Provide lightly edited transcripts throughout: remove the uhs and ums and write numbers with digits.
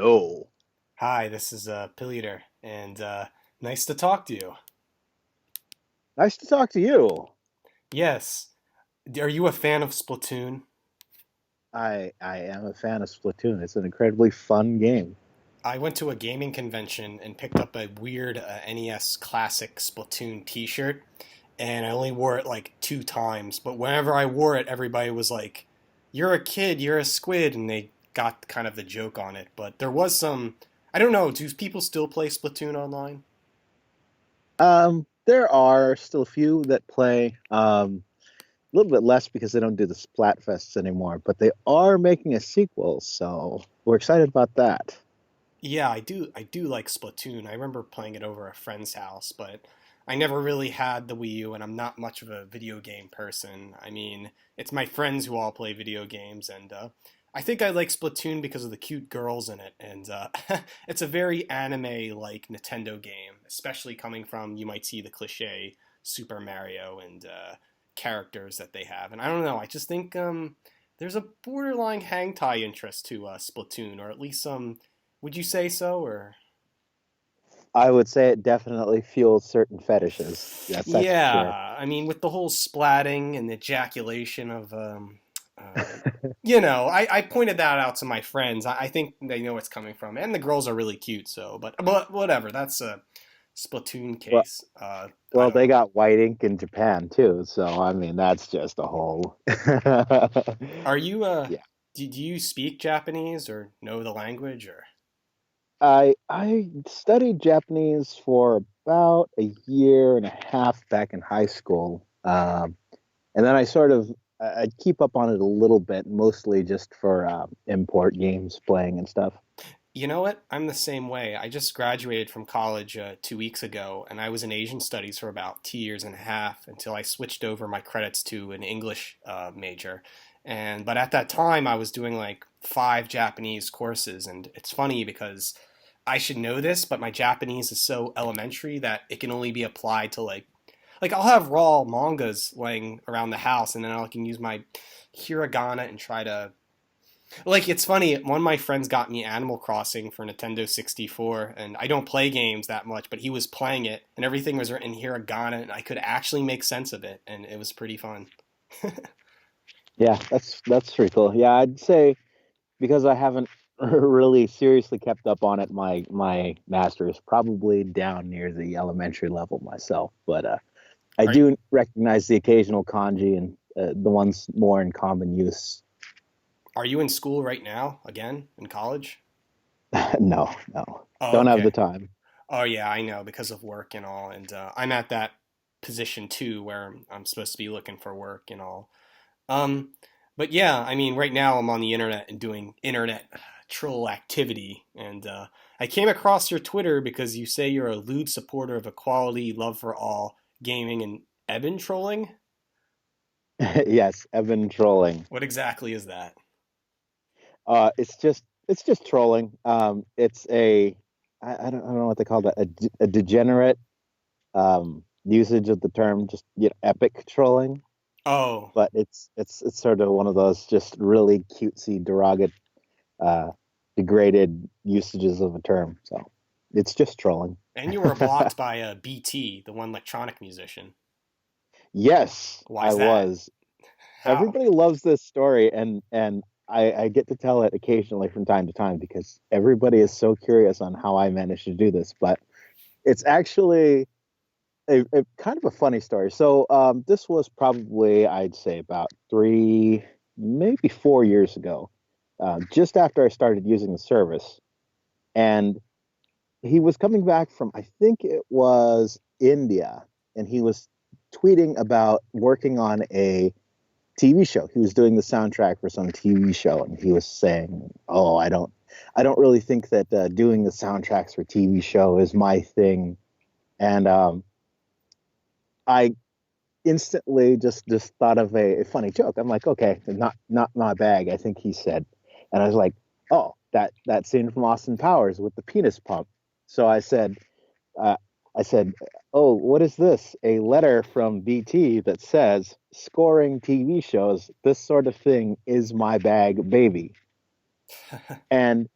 Hello. Hi, this is Pilleater, and nice to talk to you. Nice to talk to you. Yes, are you a fan of Splatoon? I am a fan of Splatoon. It's an incredibly fun game. I went to a gaming convention and picked up a weird NES Classic Splatoon T-shirt, and I only wore it like two times. But whenever I wore it, everybody was like, "You're a kid, you're a squid," and they got kind of the joke on it. But there was some, I don't know, do people still play Splatoon online? There are still a few that play a little bit less because they don't do the Splatfests anymore, but they are making a sequel, so we're excited about that. Yeah, I do like Splatoon. I remember playing it over a friend's house, but I never really had the Wii U and I'm not much of a video game person. I mean, it's my friends who all play video games and I think I like Splatoon because of the cute girls in it and it's a very anime like Nintendo game, especially coming from you might see the cliche Super Mario and characters that they have. And I don't know, I just think there's a borderline hang tie interest to Splatoon, or at least some. Would you say so, or? I would say it definitely fuels certain fetishes. Yes, that's for sure. Yeah, I mean, with the whole splatting and ejaculation of, I pointed that out to my friends. I think they know what's coming from, and the girls are really cute. So, but whatever. That's a Splatoon Well, case. I well, don't they know. got white ink in Japan too, so I mean that's just a whole. Are you Yeah. do you speak Japanese or know the language or? I studied Japanese for about a year and a half back in high school, and then I'd keep up on it a little bit, mostly just for import games playing and stuff. You know what? I'm the same way. I just graduated from college 2 weeks ago, and I was in Asian studies for about 2 years and a half until I switched over my credits to an English major. And but at that time, I was doing like five Japanese courses, and it's funny because I should know this, but my Japanese is so elementary that it can only be applied to like I'll have raw mangas laying around the house, and then I can use my hiragana and try to like it's funny. One of my friends got me Animal Crossing for Nintendo 64, and I don't play games that much, but he was playing it, and everything was written in hiragana, and I could actually make sense of it, and it was pretty fun. Yeah, that's pretty cool. Yeah, I'd say because I haven't really seriously kept up on it, my master is probably down near the elementary level myself, but I Are do recognize the occasional kanji and the ones more in common use. are you in school right now again in college? No, no, Oh, don't have the okay. time. Oh, yeah, I know because of work and all, and I'm at that position too where I'm supposed to be looking for work and all. Um, but yeah, I mean, right now I'm on the internet and doing internet troll activity, and I came across your Twitter because you say you're a lewd supporter of equality, love for all, gaming, and Eben trolling. Yes, I've been trolling. What exactly is that? It's just trolling. It's a I don't know what they call that, a degenerate usage of the term, just epic trolling. Oh, But it's sort of one of those just really cutesy, uh, degraded usages of a term. So it's just trolling. and you were blocked by BT, the one electronic musician. Yes, I Why's that? was. How? Everybody loves this story, and I get to tell it occasionally from time to time because everybody is so curious on how I managed to do this. But it's actually a kind of a funny story. So this was probably, I'd say, about 3, maybe 4 years ago, just after I started using the service. And he was coming back from, I think it was India, and he was tweeting about working on a TV show. He was doing the soundtrack for some TV show, and he was saying, "Oh, I don't really think that doing the soundtracks for TV show is my thing." And I instantly just thought of a funny joke. I'm like, okay, not my bag, I think he said. And I was like, oh, that scene from Austin Powers with the penis pump. So uh, I said, oh, what is this? A letter from BT that says scoring TV shows. This sort of thing is my bag, baby. And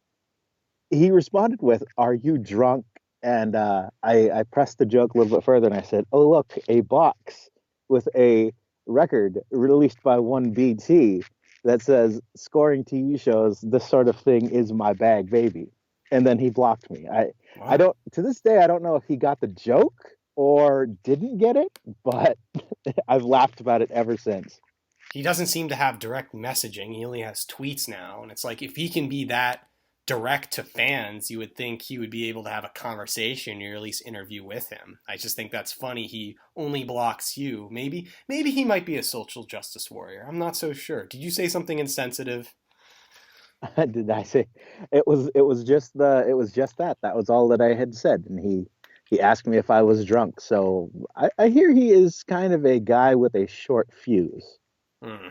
he responded with, "Are you drunk?" And I pressed the joke a little bit further, and I said, "Oh, look, a box with a record released by one BT that says scoring TV shows. This sort of thing is my bag, baby." And then he blocked me. I What? don't to this day I don't know if he got the joke or didn't get it, but I've laughed about it ever since. He doesn't seem to have direct messaging. He only has tweets now, and it's like if he can be that direct to fans, you would think he would be able to have a conversation or at least interview with him. I just think that's funny. He only blocks you. Maybe he might be a social justice warrior. I'm not so sure. Did you say something insensitive? Did I say it was just that. That was all that I had said. And he asked me if I was drunk. So I hear he is kind of a guy with a short fuse. Hmm.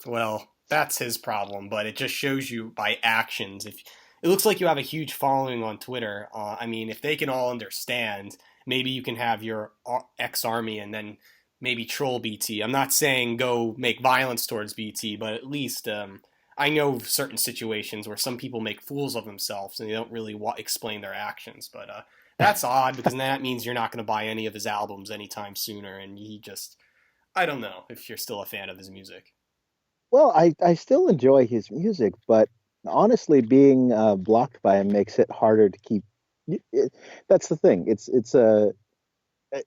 Well, that's his problem, but it just shows you by actions. If it looks like you have a huge following on Twitter, I mean, if they can all understand, maybe you can have your ex-army and then maybe troll BT. I'm not saying go make violence towards BT, but at least I know certain situations where some people make fools of themselves and they don't really explain their actions. But that's odd because that means you're not going to buy any of his albums anytime sooner, and he just I don't know if you're still a fan of his music. Well, I still enjoy his music, but honestly, being blocked by him makes it harder to keep. It, that's the thing.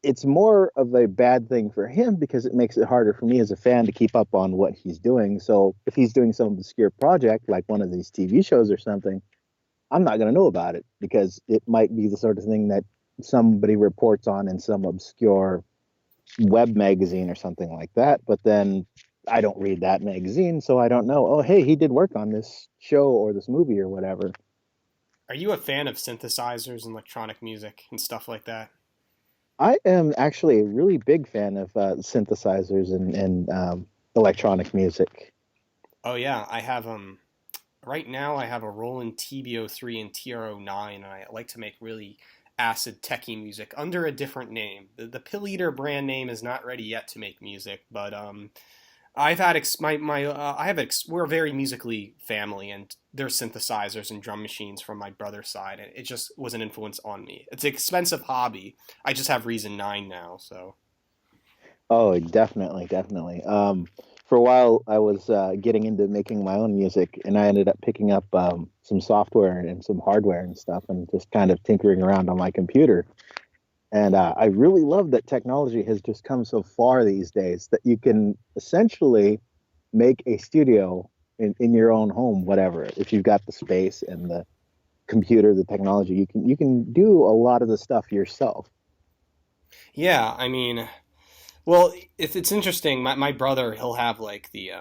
It's more of a bad thing for him because it makes it harder for me as a fan to keep up on what he's doing. So if he's doing some obscure project like one of these TV shows or something, I'm not going to know about it because it might be the sort of thing that somebody reports on in some obscure web magazine or something like that. But then I don't read that magazine, so I don't know. Oh, hey, he did work on this show or this movie or whatever. Are you a fan of synthesizers and electronic music and stuff like that? I am actually a really big fan of synthesizers and electronic music. Oh yeah, I have right now I have a Roland TB03 and TR09 and I like to make really acid techie music under a different name. The Pilleater brand name is not ready yet to make music, but I've had I have we're a very musically family, and there's synthesizers and drum machines from my brother's side, and it just was an influence on me. It's an expensive hobby. I just have Reason 9 now, so Oh, definitely, definitely. For a while, I was getting into making my own music, and I ended up picking up some software and some hardware and stuff, and just kind of tinkering around on my computer. And I really love that technology has just come so far these days that you can essentially make a studio in your own home, whatever. If you've got the space and the computer, the technology, you can do a lot of the stuff yourself. yeah, I mean, well, it's interesting. My brother, he'll have like the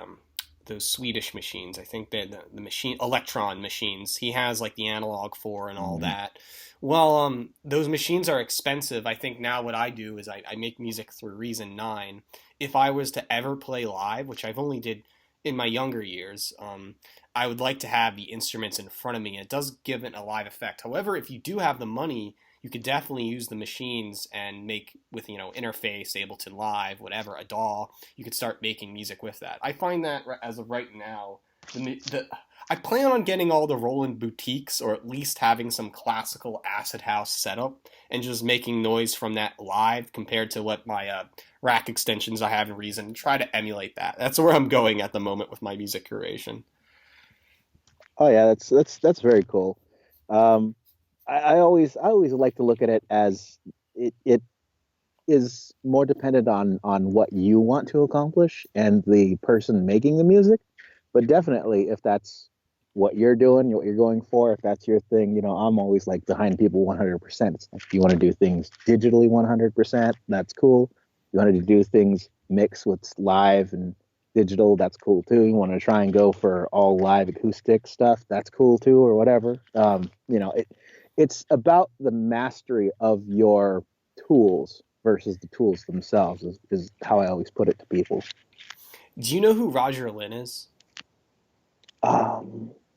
those Swedish machines. I think they're the machine Electron machines. He has like the analog four and all Mhm. that. Well, those machines are expensive. I think now what I do is I make music through Reason 9. If I was to ever play live, which I've only did in my younger years, I would like to have the instruments in front of me. It does give it a live effect. However, if you do have the money, you could definitely use the machines and make with interface Ableton Live, whatever, a DAW. You could start making music with that. I find that as of right now, the I plan on getting all the Roland boutiques or at least having some classical acid house setup and just making noise from that live compared to what my rack extensions I have in Reason. Try to emulate that. That's where I'm going at the moment with my music curation. Oh yeah, that's very cool. Um, I always like to look at it as it is more dependent on what you want to accomplish and the person making the music. But definitely, if that's what you're doing, what you're going for, if that's your thing, I'm always like behind people 100%. It's like, if you want to do things digitally 100%, that's cool. You want to do things mix with live and digital, that's cool too. You want to try and go for all live acoustic stuff, that's cool too, or whatever. It's about the mastery of your tools versus the tools themselves is how I always put it to people. Do you know who Roger Lynn is?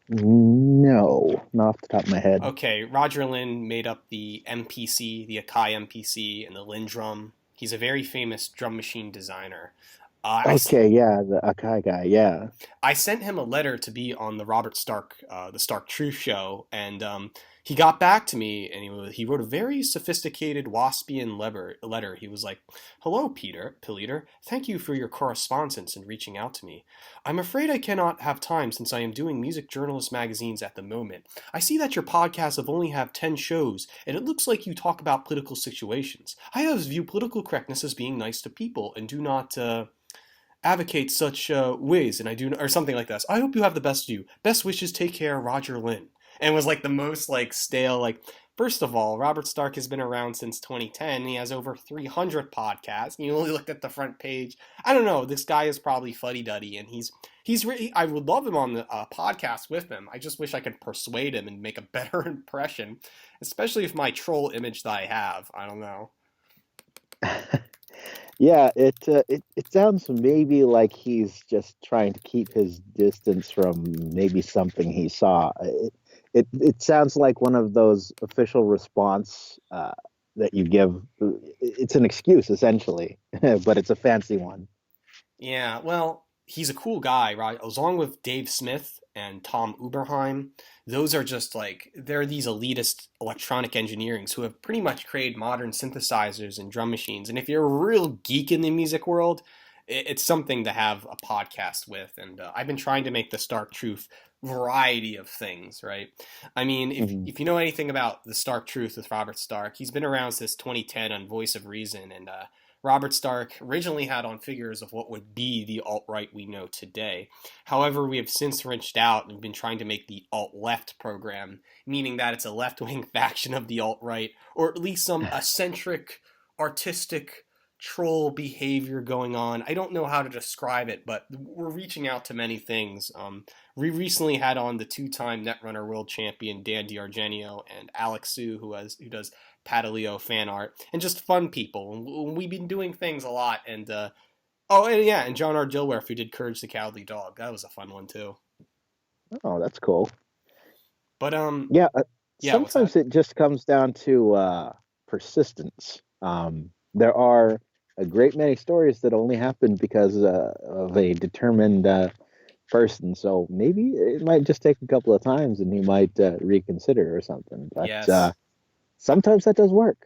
No, not off the top of my head. Okay, Roger Lynn made up the MPC, the Akai MPC, and the Lynn drum. He's a very famous drum machine designer. I Okay, yeah, the Akai guy, yeah. I sent him a letter to be on the Robert Stark, the Stark Truth Show, and he got back to me, and he wrote a very sophisticated Waspian letter. He was like, "Hello, Peter Pilleater. Thank you for your correspondence and reaching out to me. I'm afraid I cannot have time since I am doing music journalist magazines at the moment. I see that your podcasts have only have 10 shows, and it looks like you talk about political situations. I always view political correctness as being nice to people and do not." Advocate such ways, and I do, or something like this. I hope you have the best of you. Best wishes. Take care, Roger Lynn. And it was like the most like stale. Like, first of all, Robert Stark has been around since 2010. And he has over 300 podcasts. And you only looked at the front page. I don't know. This guy is probably fuddy duddy, and he's really. I would love him on the podcast with him. I just wish I could persuade him and make a better impression, especially if my troll image that I have. I don't know. Yeah, it sounds maybe like he's just trying to keep his distance from maybe something he saw. It sounds like one of those official response that you give. It's an excuse essentially, but it's a fancy one. Yeah, well, he's a cool guy, right? Along with Dave Smith and Tom Uberheim, those are just like they're these elitist electronic engineers who have pretty much created modern synthesizers and drum machines. And if you're a real geek in the music world, it's something to have a podcast with. And I've been trying to make the Stark Truth variety of things, right? I mean, Mhm. if you know anything about the Stark Truth with Robert Stark, he's been around since 2010 on Voice of Reason, and Robert Stark originally had on figures of what would be the alt right we know today. However, we have since reached out and been trying to make the alt left program, meaning that it's a left wing faction of the alt right, or at least some eccentric, artistic troll behavior going on. I don't know how to describe it, but we're reaching out to many things. We recently had on the two-time Netrunner world champion Dan DiArgenio and Alex Sue, who does Pataleo fan art, and just fun people. We've been doing things a lot, and oh, and yeah, and John R. Dilworth, who did Courage the Cowardly Dog. That was a fun one too. Oh, that's cool. But Yeah, yeah, what's that? sometimes it just comes down to persistence. There are a great many stories that only happen because of a determined person. So maybe it might just take a couple of times and he might reconsider or something. But Yes, sometimes that does work.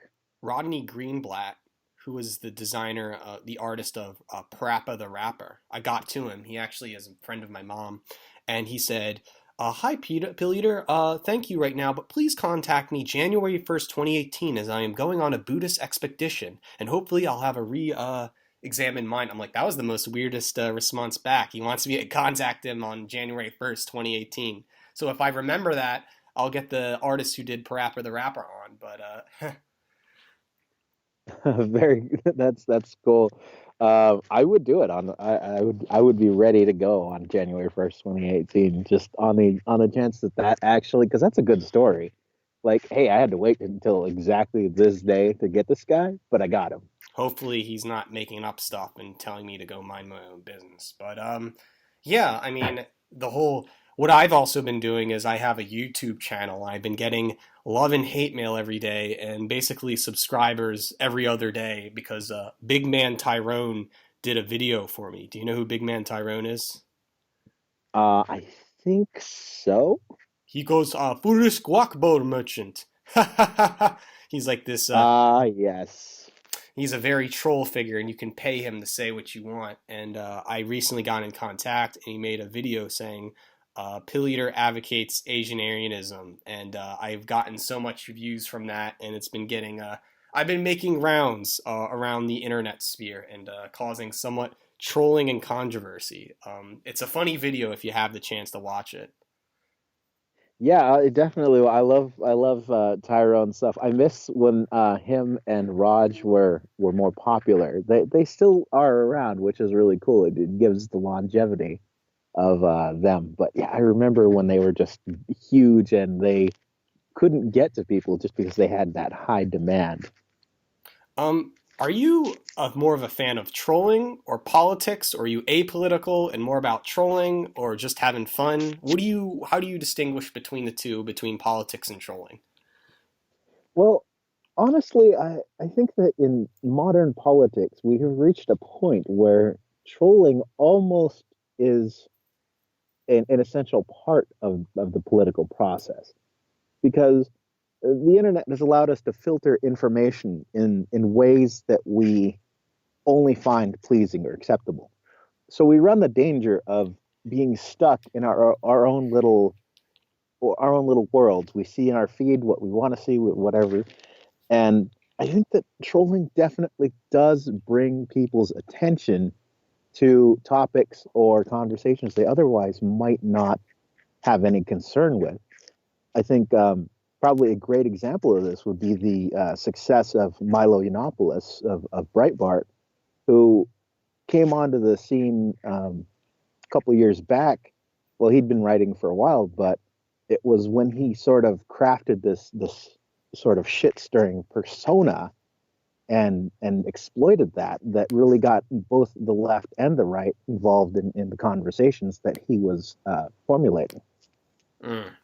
Rodney Greenblatt, who was the designer, the artist of Parappa the Rapper. I got to him. He actually is a friend of my mom, and he said, "Hi, Peter Pilleater. Thank you right now, but please contact me January 1st, 2018, as I am going on a Buddhist expedition, and hopefully I'll have a examined mind." I'm like, that was the most weirdest response back. He wants me to contact him on January 1st, 2018. So if I remember that, I'll get the artist who did Parappa the Rapper on. But Very, that's cool. I would do it on. I would be ready to go on January 1st, 2018, just on the chance that actually, because that's a good story. Like, hey, I had to wait until exactly this day to get this guy, but I got him. hopefully he's not making up stuff and telling me to go mind my own business. But yeah, I mean, the whole what I've also been doing is I have a YouTube channel. I've been getting love and hate mail every day and basically subscribers every other day because Big Man Tyrone did a video for me. Do you know who Big Man Tyrone is? I think so. He goes, Buddhist guacamole merchant. He's like this Yes. he's a very troll figure, and you can pay him to say what you want. And I recently got in contact, and he made a video saying Pilleater advocates Asianarianism, and I've gotten so much views from that, and it's been getting. I've been making rounds around the internet sphere and causing somewhat trolling and controversy. It's a funny video if you have the chance to watch it. Yeah, definitely. I love Tyrone stuff. I miss when him and Raj were more popular. They still are around, which is really cool. It gives the longevity of them. But yeah, I remember when they were just huge and they couldn't get to people just because they had that high demand. Are you more of a fan of trolling or politics, or are you apolitical and more about trolling or just having fun? How do you distinguish between the two, between politics and trolling? Well, honestly, I think that in modern politics, we have reached a point where trolling almost is an essential part of the political process because the internet has allowed us to filter information in ways that we only find pleasing or acceptable. So we run the danger of being stuck in our own little worlds. We see in our feed what we want to see, whatever. And I think that trolling definitely does bring people's attention to topics or conversations they otherwise might not have any concern with. I think probably a great example of this would be the success of Milo Yiannopoulos of Breitbart, who came onto the scene a couple of years back. Well, he'd been writing for a while, but it was when he sort of crafted this sort of shit stirring persona and exploited that really got both the left and the right involved in the conversations that he was formulating.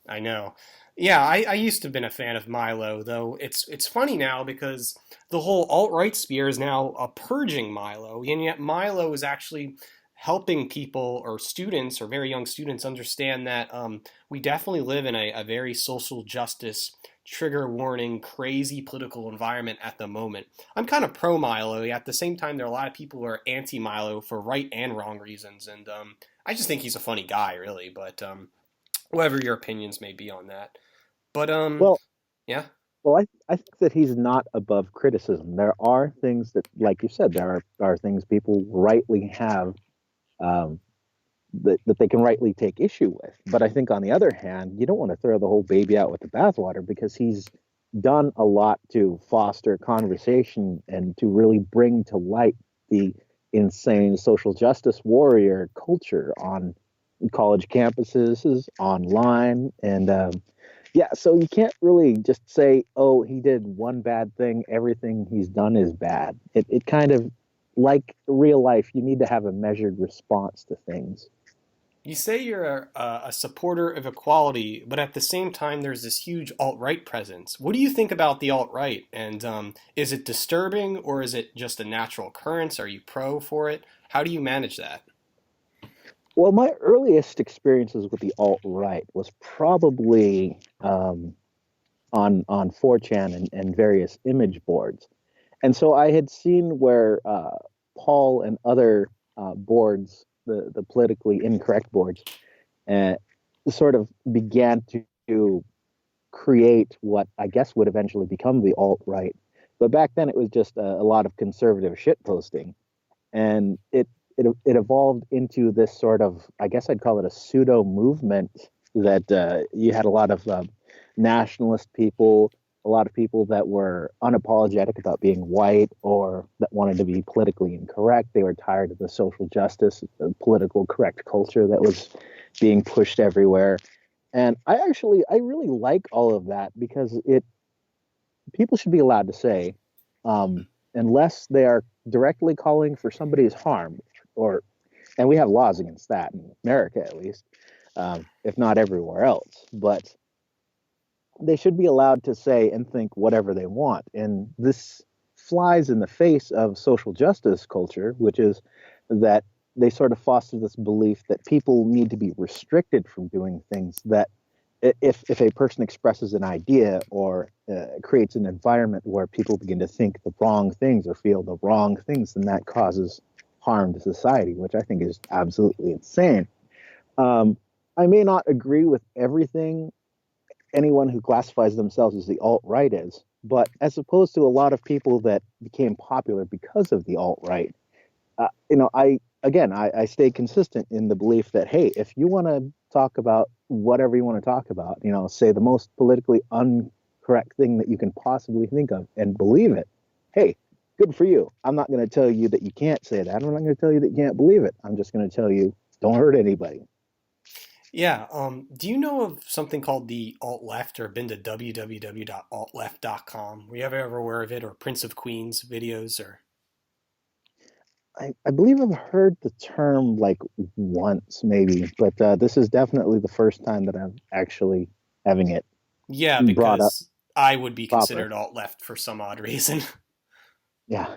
I know. Yeah, I used to have been a fan of Milo, though it's funny now because the whole alt-right sphere is now purging Milo, and yet Milo is actually helping people or students or very young students understand that we definitely live in a very social justice, trigger warning, crazy political environment at the moment. I'm kind of pro Milo, yet at the same time, there are a lot of people who are anti Milo for right and wrong reasons, and I just think he's a funny guy, really, but whatever your opinions may be on that. But Well, yeah, I think that he's not above criticism. There are things that, like you said, are things people rightly have um, that they can rightly take issue with. But I think on the other hand, you don't want to throw the whole baby out with the bathwater because he's done a lot to foster conversation and to really bring to light the insane social justice warrior culture on college campuses, is online, and yeah. So you can't really just say, "Oh, he did one bad thing. Everything he's done is bad." It kind of like real life. You need to have a measured response to things. you say you're a supporter of equality, but at the same time, there's this huge alt-right presence. What do you think about the alt-right? And is it disturbing or is it just a natural occurrence? Are you pro for it? How do you manage that? Well, my earliest experiences with the alt right was probably on 4chan and various image boards, and so I had seen where Paul and other boards, the politically incorrect boards, uh, sort of began to create what I guess would eventually become the alt right. But back then, it was just a lot of conservative shit posting, and it evolved into this sort of, I guess I'd call it a pseudo movement that you had a lot of nationalist people, a lot of people that were unapologetic about being white or that wanted to be politically incorrect. They were tired of the social justice, the political correct culture that was being pushed everywhere. And I really like all of that because it people should be allowed to say, unless they are directly calling for somebody's harm, or and we have laws against that in America at least, if not everywhere else. But they should be allowed to say and think whatever they want, and this flies in the face of social justice culture, which is that they sort of foster this belief that people need to be restricted from doing things that if a person expresses an idea or creates an environment where people begin to think the wrong things or feel the wrong things, then that causes harm to society, which I think is absolutely insane. Um, I may not agree with everything anyone who classifies themselves as the alt right is, but as opposed to a lot of people that became popular because of the alt right, I stay consistent in the belief that hey, if you want to talk about whatever you want to talk about, say the most politically incorrect thing that you can possibly think of and believe it, hey, good for you. I'm not going to tell you that you can't say that. I'm not going to tell you that you can't believe it. I'm just going to tell you don't hurt anybody. Yeah. Do you know of something called the alt left or been to www.altleft.com? Were you ever aware of it or Prince of Queens videos or? I believe I've heard the term like once, maybe, but this is definitely the first time that I'm actually having it Yeah, brought up because I would be proper. considered alt left for some odd reason. Yeah.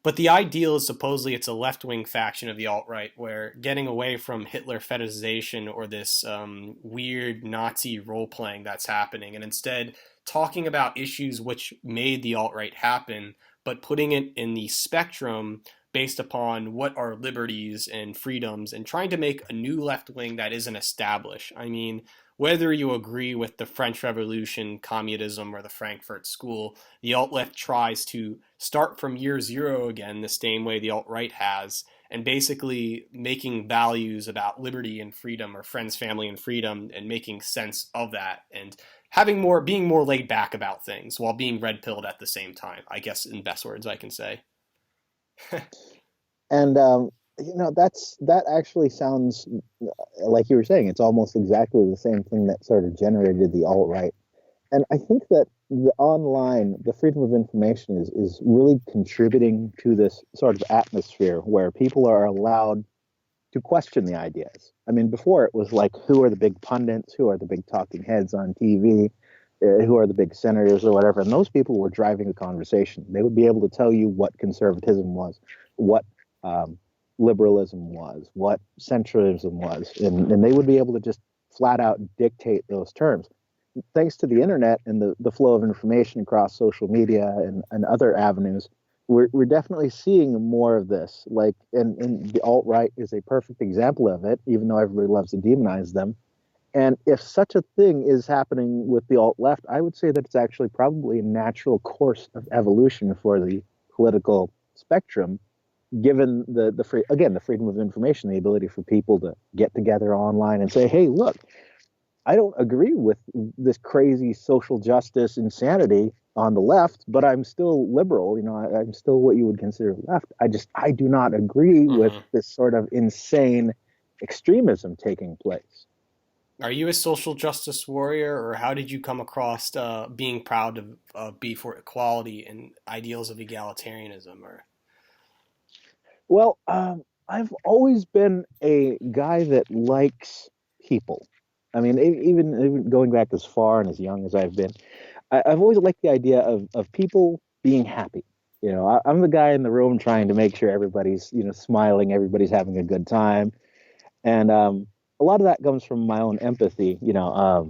But the ideal is supposedly it's a left wing faction of the alt right, where getting away from Hitler fetishization or this weird Nazi role playing that's happening, and instead talking about issues which made the alt right happen, but putting it in the spectrum based upon what are liberties and freedoms, and trying to make a new left wing that isn't established. I mean, whether you agree with the French Revolution, communism, or the Frankfurt School, the alt left tries to start from year zero again, the same way the alt right has, and basically making values about liberty and freedom, or friends, family, and freedom, and making sense of that, and being more laid back about things while being red pilled at the same time. I guess in best words I can say. And that actually sounds like you were saying. It's almost exactly the same thing that sort of generated the alt right. And I think that the freedom of information is really contributing to this sort of atmosphere where people are allowed to question the ideas. I mean, before it was like, who are the big pundits? Who are the big talking heads on TV? Who are the big senators or whatever? And those people were driving the conversation. They would be able to tell you what conservatism was, what um, liberalism was, what centrism was, and they would be able to just flat out dictate those terms. Thanks to the internet and the flow of information across social media and other avenues, we're definitely seeing more of this. Like, and the alt right is a perfect example of it, even though everybody loves to demonize them. And if such a thing is happening with the alt left, I would say that it's actually probably a natural course of evolution for the political spectrum, given the freedom of information, the ability for people to get together online and say, hey, look, I don't agree with this crazy social justice insanity on the left, but I'm still liberal. I'm still what you would consider left. I do not agree with Mm-hmm. this sort of insane extremism taking place. Are you a social justice warrior, or how did you come across being proud to be for equality and ideals of egalitarianism? Or Well, I've always been a guy that likes people. I mean, even going back as far and as young as I've been, I've always liked the idea of people being happy. I'm the guy in the room trying to make sure everybody's, smiling, everybody's having a good time. And a lot of that comes from my own empathy. I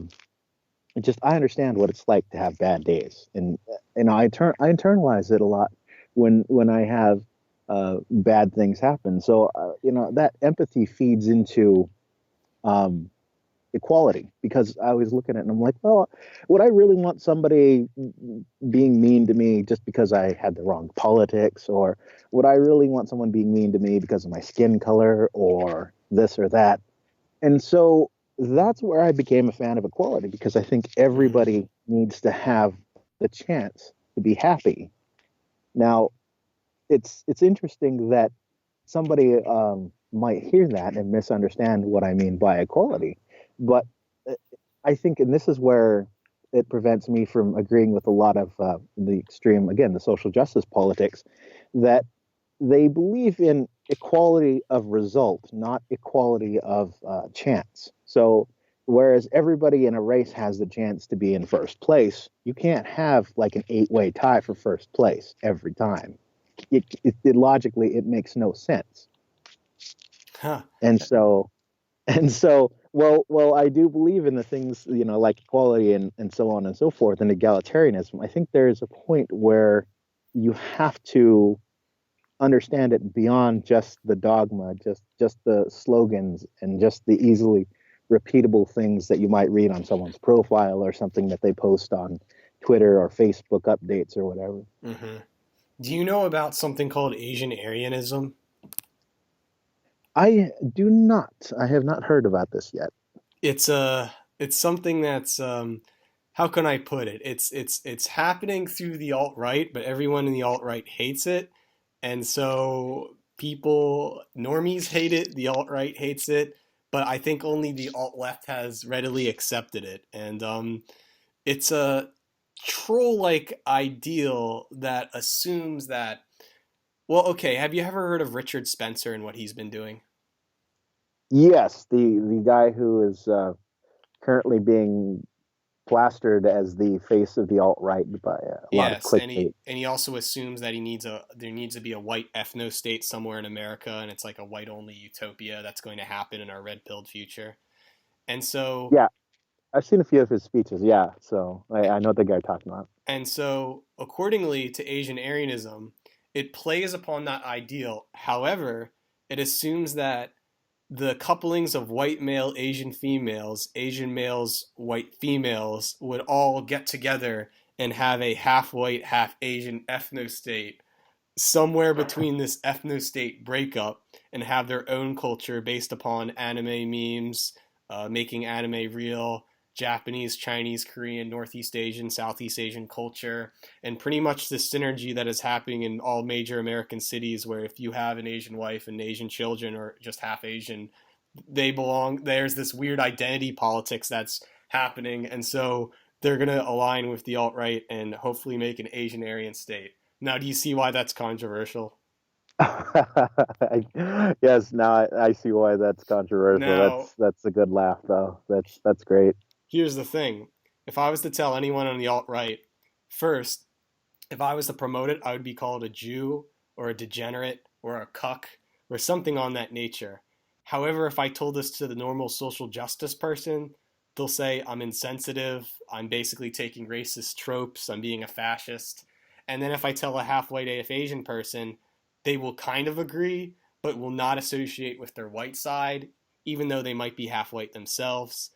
understand what it's like to have bad days, and I internalize it a lot when I have bad things happen. So that empathy feeds into um, equality, because I was looking at it and I'm like, well, would I really want somebody being mean to me just because I had the wrong politics, or would I really want someone being mean to me because of my skin color or this or that? And so that's where I became a fan of equality, because I think mm-hmm. everybody needs to have the chance to be happy. Now, it's interesting that somebody might hear that and misunderstand what I mean by equality, but uh, I think, and this is where it prevents me from agreeing with a lot of the extreme, again, the social justice politics, that they believe in equality of result, not equality of chance. So, whereas everybody in a race has the chance to be in first place, you can't have like an eight-way tie for first place every time. Logically, it makes no sense. Huh. And so, well, I do believe in the things, like equality and so on and so forth, and egalitarianism. I think there is a point where you have to understand it beyond just the dogma, just the slogans, and just the easily repeatable things that you might read on someone's profile or something that they post on Twitter or Facebook updates or whatever. Mm-hmm. Do you know about something called Asian Aryanism? I do not. I have not heard about this yet. It's something that's how can I put it? It's happening through the alt right, but everyone in the alt right hates it, and so people normies hate it. The alt right hates it, but I think only the alt left has readily accepted it, and it's a troll like ideal that assumes that. Well, okay, have you ever heard of Richard Spencer and what he's been doing? Yes, the guy who is currently being plastered as the face of the alt right by a lot of Yes, and clickbait. he also assumes that he needs a there needs to be a white ethno state somewhere in America, and it's like a white only utopia that's going to happen in our red pilled future. And so Yeah, I've seen a few of his speeches. Yeah, so I know the guy you're talking about. and so accordingly to Asian Aryanism, it plays upon that ideal. However, it assumes that the couplings of white male Asian females, Asian males, white females would all get together and have a half white, half Asian ethno state somewhere between this ethno state breakup and have their own culture based upon anime memes, making anime real, Japanese, Chinese, Korean, Northeast Asian, Southeast Asian culture, and pretty much the synergy that is happening in all major American cities where if you have an Asian wife and Asian children or just half Asian, they belong. There's this weird identity politics that's happening, and so they're going to align with the alt right and hopefully make an Asian Aryan state. Now, do you see why that's controversial? Yes, now I see why that's controversial. Now, That's a good laugh though. That's great. here's the thing. If I was to tell anyone on the alt right, first, if I was to promote it, I would be called a Jew or a degenerate or a cuck or something on that nature. However, if I told this to the normal social justice person, they'll say I'm insensitive, I'm basically taking racist tropes, I'm being a fascist. And then if I tell a half white AF Asian person, they will kind of agree, but will not associate with their white side, even though they might be half white themselves.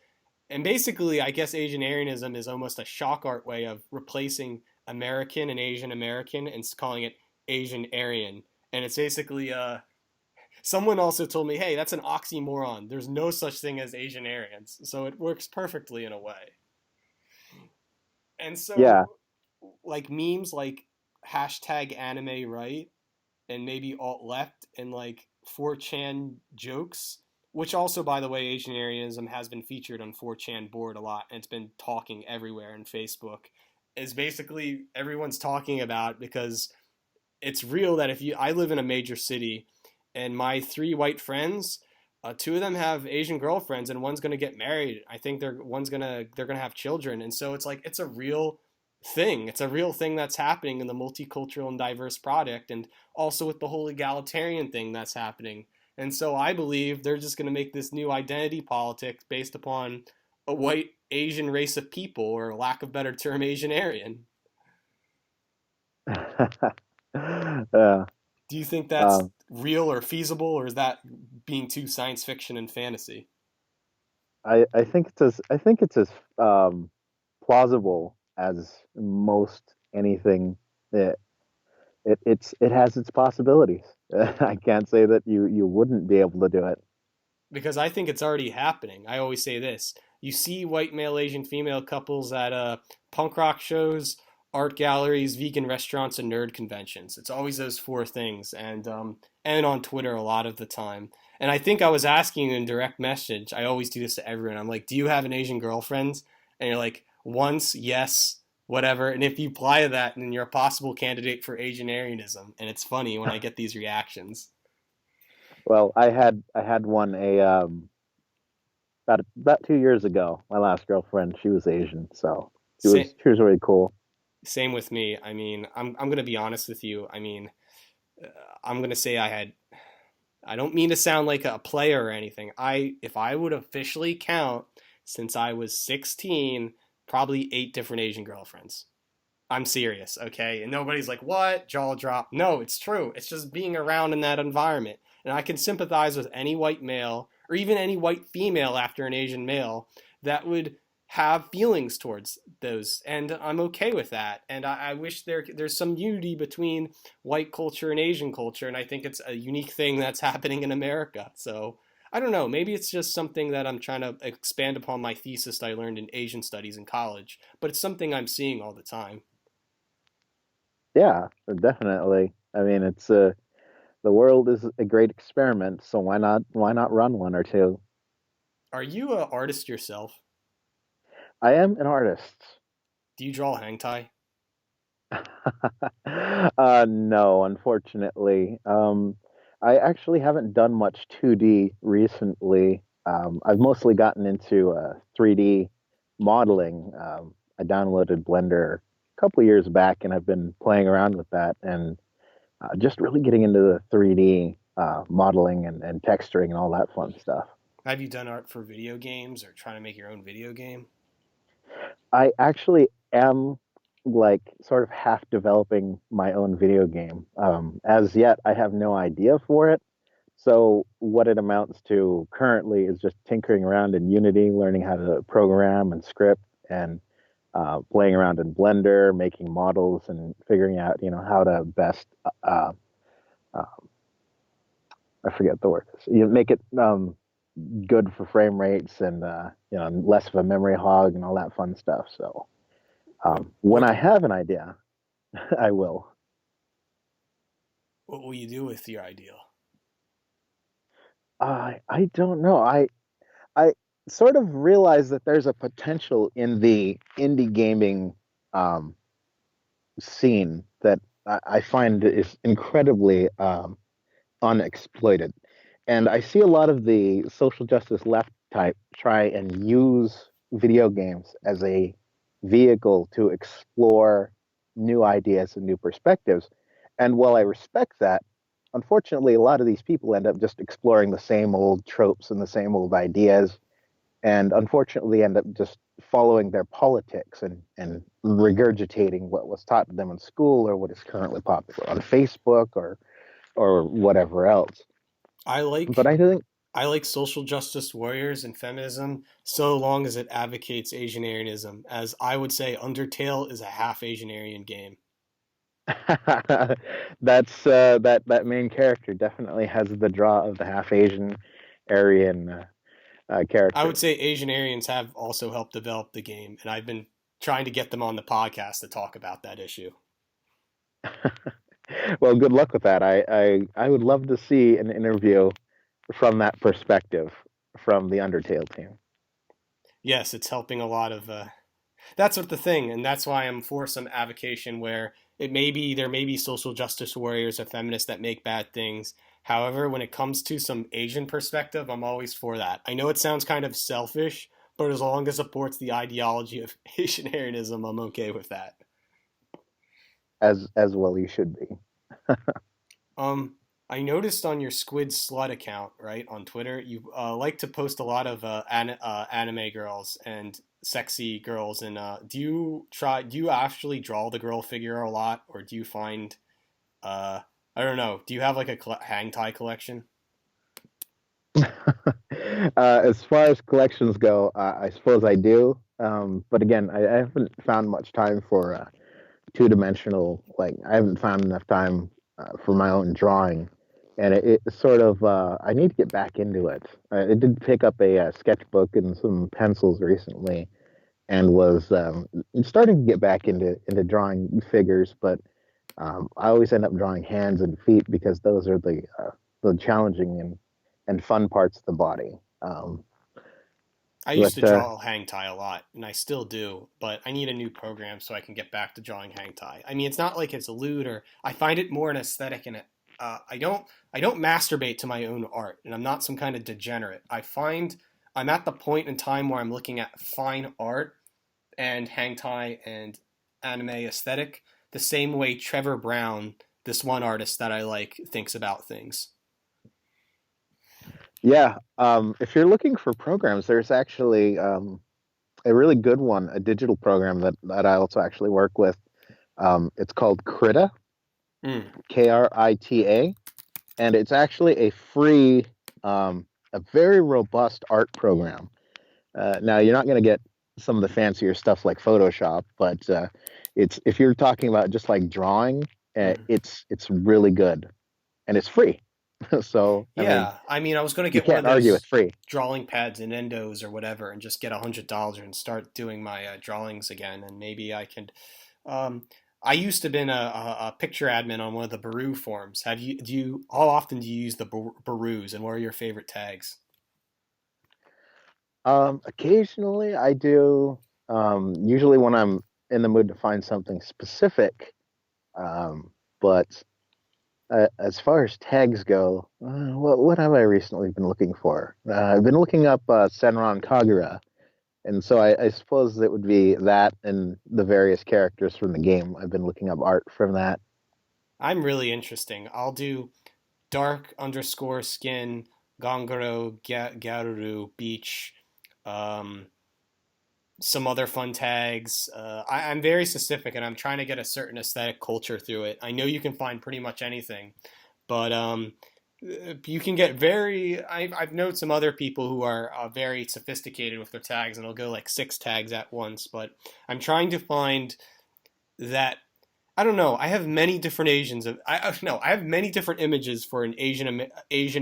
And basically, I guess Asian Aryanism is almost a shock art way of replacing American and Asian American and calling it Asian Aryan. And it's basically, someone also told me, hey, that's an oxymoron. There's no such thing as Asian Aryans. So it works perfectly in a way. And Yeah. so, like memes like hashtag anime right and maybe alt left and like 4chan jokes, which also, by the way, Asian Arianism has been featured on 4chan board a lot and it's been talking everywhere on Facebook, is basically everyone's talking about because it's real that if you, I live in a major city and my three white friends, two of them have Asian girlfriends and one's gonna get married. I think they're gonna have children, and so it's like it's a real thing. It's a real thing that's happening in the multicultural and diverse product, and also with the whole egalitarian thing that's happening. And so I believe they're just gonna make this new identity politics based upon a white Asian race of people, or lack of better term, Asian Aryan. Yeah. Do you think that's Um, real or feasible, or is that being too science fiction and fantasy? I think it's as plausible as most anything. It has its possibilities. I can't say that you wouldn't be able to do it. Because I think it's already happening. I always say this. You see white male Asian female couples at punk rock shows, art galleries, vegan restaurants, and nerd conventions. It's always those four things, and on Twitter a lot of the time. And I think I was asking you in direct message. I always do this to everyone. I'm like, "Do you have an Asian girlfriend?" And you're like, "Once, yes, whatever." And if you apply that, then you're a possible candidate for Asian Aryanism. And it's funny when I get these reactions. Well, I had one about 2 years ago. My last girlfriend, she was Asian, so she Sa- was she was really cool. Same with me. I mean, I'm gonna be honest with you. I mean, uh, I'm gonna say I had. I don't mean to sound like a player or anything. If I would officially count since I was 16, probably 8 different Asian girlfriends. I'm serious, okay? And nobody's like, what? Jaw drop. No, it's true. It's just being around in that environment. And I can sympathize with any white male or even any white female after an Asian male that would have feelings towards those. And I'm okay with that. And I wish there's some unity between white culture and Asian culture. And I think it's a unique thing that's happening in America. So I don't know. Maybe it's just something that I'm trying to expand upon my thesis that I learned in Asian studies in college. But it's something I'm seeing all the time. Yeah, definitely. I mean, it's the world is a great experiment, so why not run one or two? Are you an artist yourself? I am an artist. Do you draw hentai? No, unfortunately. I actually haven't done much 2D recently. I've mostly gotten into 3D. modeling. I downloaded Blender a couple of years back, and I've been playing around with that and just really getting into the 3D modeling and texturing and all that fun stuff. Have you done art for video games or trying to make your own video game? I actually am like sort of half developing my own video game. As yet, I have no idea for it. So what it amounts to currently is just tinkering around in Unity, learning how to program and script, and playing around in Blender, making models, and figuring out, how to best. Uh, I forget the word. You make it good for frame rates and less of a memory hog and all that fun stuff. So when What I have an idea, I will. what will you do with your ideal? I don't know. I sort of realize that there's a potential in the indie gaming um, scene that I find is incredibly unexploited. And I see a lot of the social justice left type try and use video games as a vehicle to explore new ideas and new perspectives. And while I respect that, unfortunately, a lot of these people end up just exploring the same old tropes and the same old ideas, and unfortunately end up just following their politics and regurgitating what was taught to them in school or what is currently popular on Facebook or whatever else. I But like I think I like social justice warriors and feminism so long as it advocates Asianarianism, as I would say Undertale is a half Asianarian game. that's that main character definitely has the draw of the half Asian Aryan I would character. say Asianarians have also helped develop the game, and I've been trying to get them on the podcast to talk about that issue. Well, good luck with that. I would love to see an interview from that perspective from the Undertale team. Yes, it's helping a lot of that's what the thing, and that's why I'm for some avocation where there may be social justice warriors or feminists that make bad things. However, when it comes to some Asian perspective, I'm always for that. I know it sounds kind of selfish, but as long as it supports the ideology of Asianarianism, I'm okay with that. As well you should be. Um, I noticed on your Squid Slut account, right, on Twitter, you like to post a lot of anime girls and sexy girls. And do you actually draw the girl figure a lot, or do you find, uh, I don't know, do you have like a hang tie collection? As far as collections go, I suppose I do. But again, I haven't found much time for two-dimensional. Like I haven't found enough time for my own drawing, and it sort of I need to get back into it. I did pick up a, sketchbook and some pencils recently, and was starting to get back into drawing figures. But I always end up drawing hands and feet because those are the challenging and fun parts of the body. I used But to draw hang tie a lot, and I still do, but I need a new program so I can get back to drawing hang tie. I mean, it's not like it's a lewd or I find it more an aesthetic, and I don't masturbate to my own art, and I'm not some kind of degenerate. I find I'm at the point in time where I'm looking at fine art and hang tie and anime aesthetic the same way Trevor Brown, this one artist that I like, thinks about things. yeah, if you're looking for programs, there's actually a really good one, a digital program that I also actually work with. It's called Krita, Mm. Krita, and it's actually a very robust art program. Now, you're not going to get some of the fancier stuff like Photoshop, but it's if you're talking about just like drawing, Mm. it's really good and it's free. So, I mean, Yeah, I mean, I was going to you get one of can't argue with those free. drawing pads and endos or whatever, and just get $100 and start doing my drawings again. And maybe I could. Um, I used to have been a picture admin on one of the Baru forums. Have you? Do you? How often do you use the Barus, and what are your favorite tags? Occasionally, I do. Usually, when I'm in the mood to find something specific. But as far as tags go, what have I recently been looking for? I've been looking up Senran Kagura, And so I suppose it would be that and the various characters from the game. I've been looking up art from that. I'm really interesting. I'll do dark underscore skin, Gongoro, Garuru, beach, um, some other fun tags. I'm very specific and I'm trying to get a certain aesthetic culture through it. I know you can find pretty much anything, but you can get very. I've known some other people who are very sophisticated with their tags and they'll go like 6 tags at once, but I'm trying to find that I don't know. I have many different Asians of I no. I have many different images for an Asian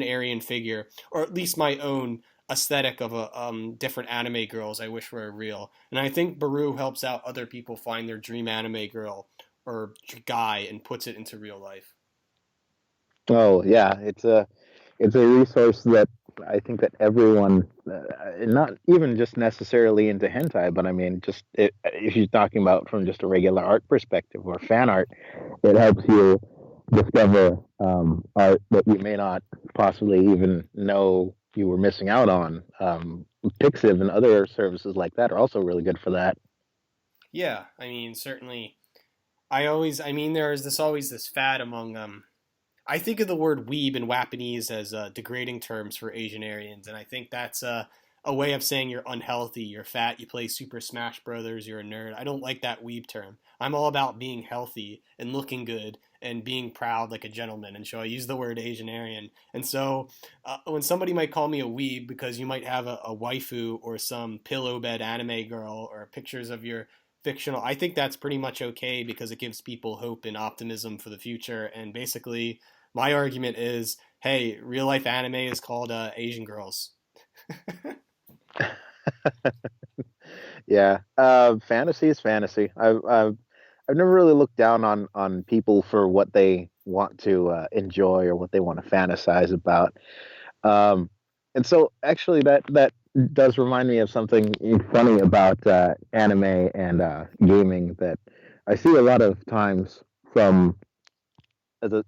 Aryan figure, or at least my own aesthetic of a different anime girls I wish were real. And I think Baru helps out other people find their dream anime girl or guy and puts it into real life. Oh yeah, it's a resource that I think that everyone, not even just necessarily into hentai, but I mean, if you're talking about from just a regular art perspective or fan art, it helps you discover art that you may not possibly even know you were missing out on. Pixiv and other services like that are also really good for that. Yeah, I mean certainly. I mean there's this always this fad among I think of the word weeb and Wapanese as degrading terms for Asian Aryans, and I think that's a way of saying you're unhealthy, you're fat, you play Super Smash Brothers, you're a nerd. I don't like that weeb term. I'm all about being healthy and looking good and being proud like a gentleman, and so I use the word Asian Aryan. And so when somebody might call me a weeb because you might have a waifu or some pillow bed anime girl or pictures of your fictional, I think that's pretty much okay because it gives people hope and optimism for the future. And basically, my argument is, hey, real life anime is called Asian Girls. Yeah, fantasy is fantasy. I've never really looked down on people for what they want to enjoy or what they want to fantasize about. Um, and so, actually, that does remind me of something funny about anime and gaming that I see a lot of times from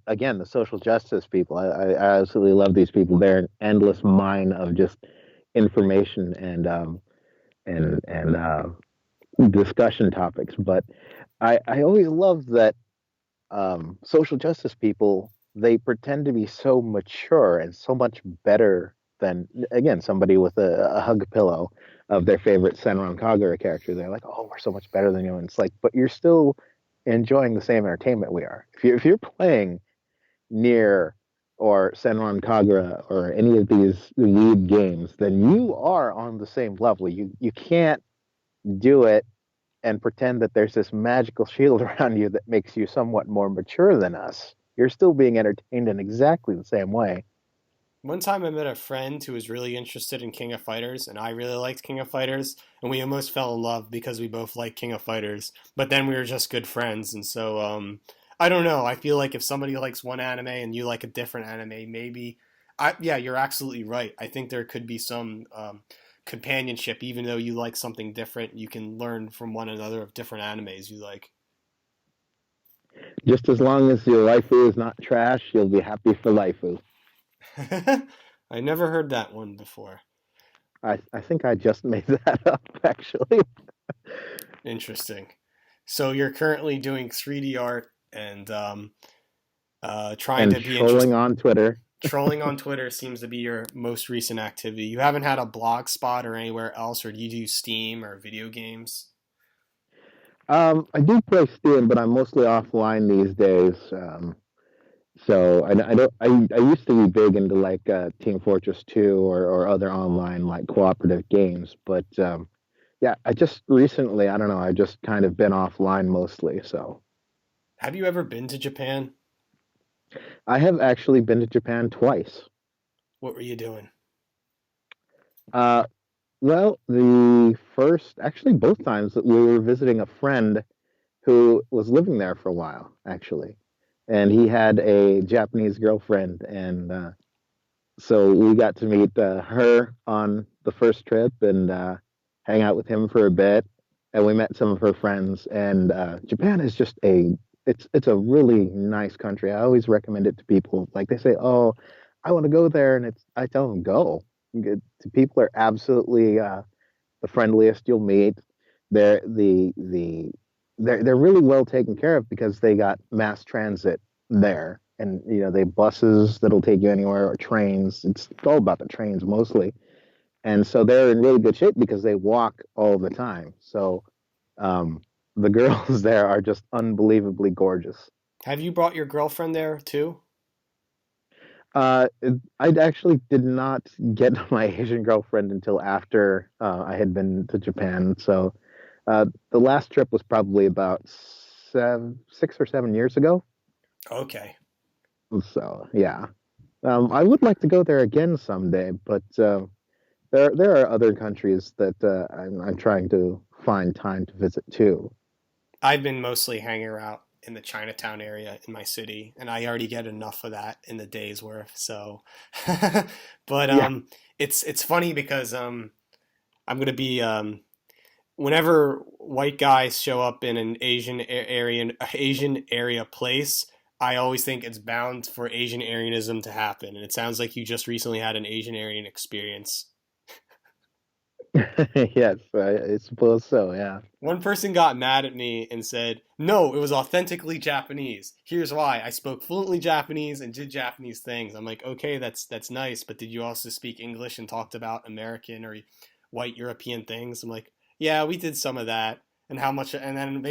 again the social justice people. I absolutely love these people. They're an endless mine of just information and discussion topics. But I always love that social justice people, they pretend to be so mature and so much better than, again, somebody with a hug pillow of their favorite Senran Kagura character. They're like, oh, we're so much better than you. And it's like, but you're still enjoying the same entertainment we are. If you're playing near or Senran Kagura or any of these lead games, then you are on the same level. You can't do it and pretend that there's this magical shield around you that makes you somewhat more mature than us. You're still being entertained in exactly the same way. One time I met a friend who was really interested in King of Fighters, and I really liked King of Fighters, and we almost fell in love because we both liked King of Fighters, but then we were just good friends, and so I don't know. I feel like if somebody likes one anime and you like a different anime, maybe yeah, you're absolutely right. I think there could be some companionship, even though you like something different. You can learn from one another of different animes you like. Just as long as your waifu is not trash, you'll be happy for life. I never heard that one before. I think I just made that up, actually. Interesting. So you're currently doing 3D art and trying And to be interesting. trolling on Twitter. Trolling on Twitter seems to be your most recent activity. You haven't had a blog spot or anywhere else, or do you do Steam or video games? I do play Steam, but I'm mostly offline these days. So I don't I used to be big into like Team Fortress 2 or other online like cooperative games, but yeah, I just recently I don't know I just kind of been offline mostly. So Have you ever been to Japan? I have actually been to Japan twice. What were you doing? Uh, well, the first actually both times that we were visiting a friend who was living there for a while actually, and he had a Japanese girlfriend and. So we got to meet her on the first trip and hang out with him for a bit, and we met some of her friends. And Japan is just it's a really nice country. I always recommend it to people. Like they say, oh, I want to go there, and it's I tell them go. People are absolutely the friendliest you'll meet. They're they're really well taken care of because they got mass transit there, and they have buses that'll take you anywhere or trains. It's all about the trains mostly, and so they're in really good shape because they walk all the time. So um, the girls there are just unbelievably gorgeous. Have you brought your girlfriend there too? I actually did not get my Asian girlfriend until after I had been to Japan. So the last trip was probably about 6 or 7 years ago. Okay. So yeah, I would like to go there again someday, but there are other countries that I'm trying to find time to visit too. I've been mostly hanging out in the Chinatown area in my city, and I already get enough of that in the day's worth. So, but Yeah. it's funny because I'm gonna be whenever white guys show up in an Asian area place, I always think it's bound for Asian Aryanism to happen. And it sounds like you just recently had an Asian Aryan experience. Yes, I suppose so. Yeah. One person got mad at me and said, "No, it was authentically Japanese. Here's why. I spoke fluently Japanese and did Japanese things." I'm like, "Okay, that's nice, but did you also speak English and talked about American or white European things?" I'm like, "Yeah, we did some of that." And how much and then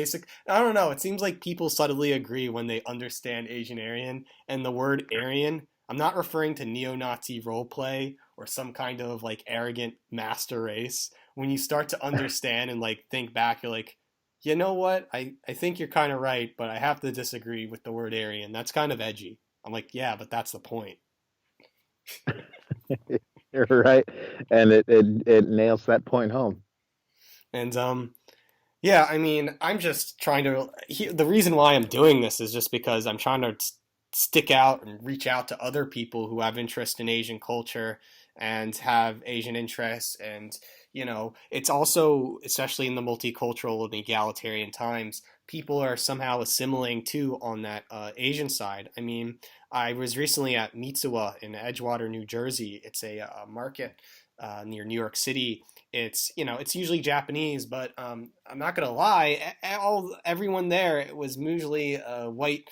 I don't know, it seems like people subtly agree when they understand Asian Aryan and the word Aryan. I'm not referring to neo-Nazi role play or some kind of like arrogant master race. When you start to understand and like think back, you're like, you know what? I think you're kind of right, but I have to disagree with the word Aryan. That's kind of edgy. I'm like, yeah, but that's the point. You're right, and it nails that point home. And yeah, I mean, I'm just trying to. The reason why I'm doing this is just because I'm trying to stick out and reach out to other people who have interest in Asian culture and have Asian interests. And, it's also, especially in the multicultural and egalitarian times, people are somehow assimilating too on that Asian side. I mean, I was recently at Mitsuwa in Edgewater, New Jersey. It's a market near New York City. It's usually Japanese, but I'm not gonna lie, everyone there was usually white,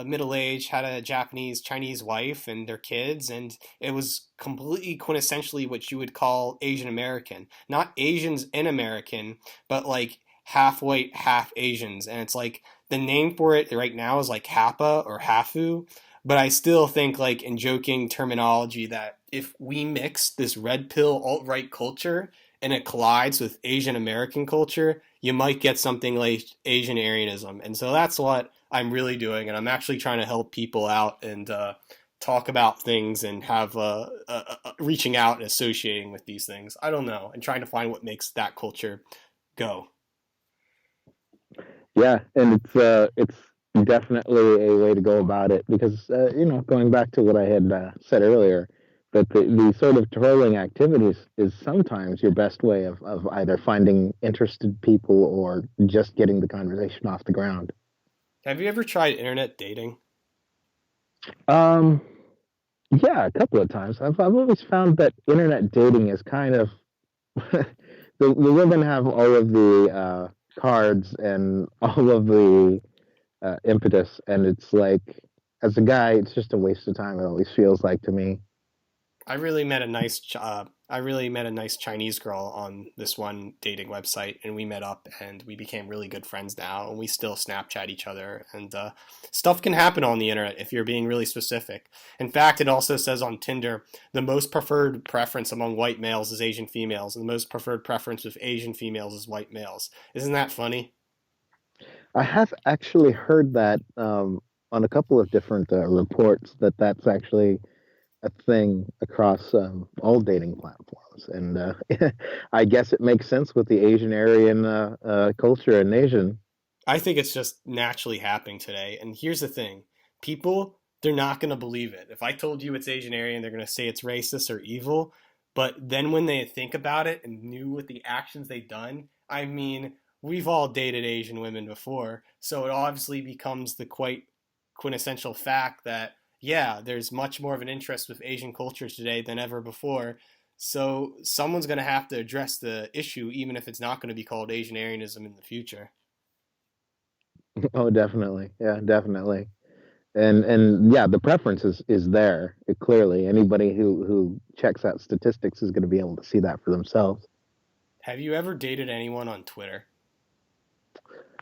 middle age, had a Japanese Chinese wife and their kids, and it was completely quintessentially what you would call Asian American, not Asians in American, but like half white, half Asians, and it's like the name for it right now is like Hapa or Hafu, but I still think, like, in joking terminology, that if we mix this red pill alt right culture and it collides with Asian American culture, you might get something like Asian Aryanism. And so that's what I'm really doing. And I'm actually trying to help people out and talk about things and have reaching out and associating with these things. I don't know. And trying to find what makes that culture go. Yeah, and it's definitely a way to go about it because going back to what I had said earlier, that the sort of trolling activities is sometimes your best way of either finding interested people or just getting the conversation off the ground. Have you ever tried internet dating? Um, yeah, a couple of times. I've always found that internet dating is kind of the women have all of the cards and all of the impetus, and it's like as a guy, it's just a waste of time. It always feels like to me. I really met a nice Chinese girl on this one dating website, and we met up, and we became really good friends now, and we still Snapchat each other. And stuff can happen on the internet if you're being really specific. In fact, it also says on Tinder the most preferred preference among white males is Asian females, and the most preferred preference with Asian females is white males. Isn't that funny? I have actually heard that on a couple of different reports that that's actually a thing across all dating platforms, and I guess it makes sense with the Asian Aryan culture and Asian. I think it's just naturally happening today. And here's the thing, people, they're not going to believe it. If I told you it's Asian Aryan, they're going to say it's racist or evil. But then when they think about it and knew what the actions they've done, I mean, we've all dated Asian women before. So it obviously becomes the quite quintessential fact that, yeah, there's much more of an interest with Asian culture today than ever before. So someone's going to have to address the issue, even if it's not going to be called Asian Aryanism in the future. Oh, definitely. Yeah, definitely. And yeah, the preference is there. Clearly, anybody who checks out statistics is going to be able to see that for themselves. Have you ever dated anyone on Twitter?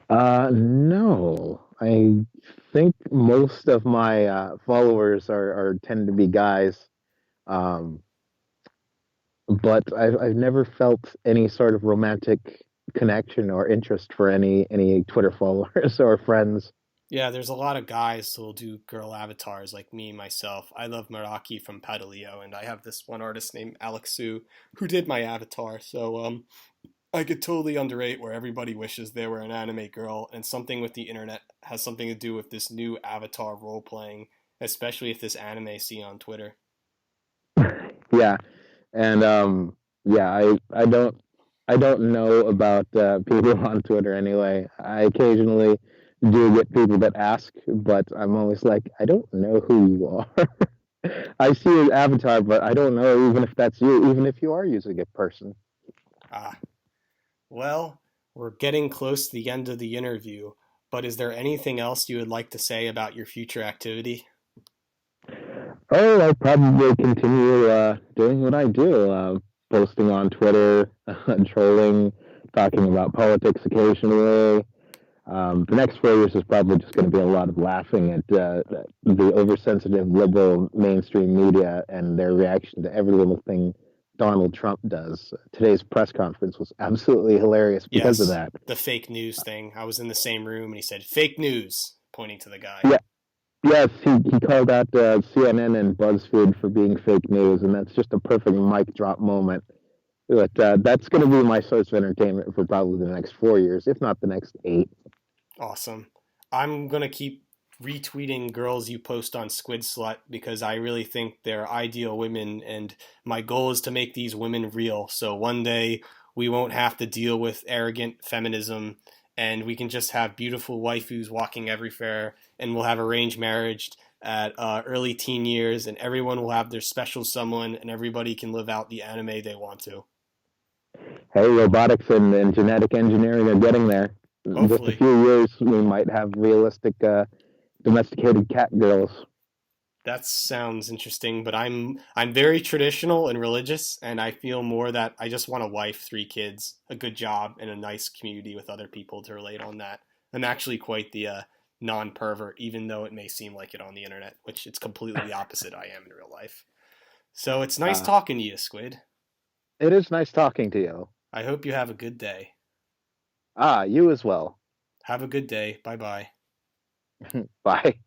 No. I think most of my followers are tend to be guys. Um, but I've never felt any sort of romantic connection or interest for any Twitter followers or friends. Yeah, there's a lot of guys who'll do girl avatars like me, myself. I love Meraki from Padalio, and I have this one artist named Alex Su who did my avatar. So I could totally underrate where everybody wishes they were an anime girl, and something with the internet has something to do with this new avatar role playing, especially if this anime see on Twitter. Yeah, and yeah, I don't know about people on Twitter anyway. I occasionally do get people that ask, but I'm always like, I don't know who you are. I see your avatar, but I don't know even if that's you, even if you are using a person. Ah, well, we're getting close to the end of the interview, but is there anything else you would like to say about your future activity? Oh, I'll probably continue doing what I do, posting on Twitter, trolling, talking about politics occasionally. The next 4 years is probably just going to be a lot of laughing at the oversensitive liberal mainstream media and their reaction to every little thing Donald Trump does. Today's press conference was absolutely hilarious because of Yes, that. the fake news thing. I was in the same room and he said, fake news, pointing to the guy. Yeah, yes, he called out CNN and BuzzFeed for being fake news, and that's just a perfect mic drop moment. But that's going to be my source of entertainment for probably the next 4 years, if not the next 8. Awesome. I'm going to keep retweeting girls you post on Squid Slut because I really think they're ideal women, and my goal is to make these women real. So one day we won't have to deal with arrogant feminism and we can just have beautiful waifus walking everywhere, and we'll have arranged marriage at early teen years, and everyone will have their special someone, and everybody can live out the anime they want to. Hey, robotics and genetic engineering are getting there. In just a Hopefully. few years, we might have realistic domesticated cat girls. That sounds interesting, but I'm very traditional and religious, and I feel more that I just want a wife, 3 kids, a good job, and a nice community with other people to relate on that. I'm actually quite the non-pervert, even though it may seem like it on the internet, which it's completely the opposite I am in real life. So it's nice Uh, talking to you, Squid. it is nice talking to you. I hope you have a good day. You as well. Have a good day. Bye bye. Bye.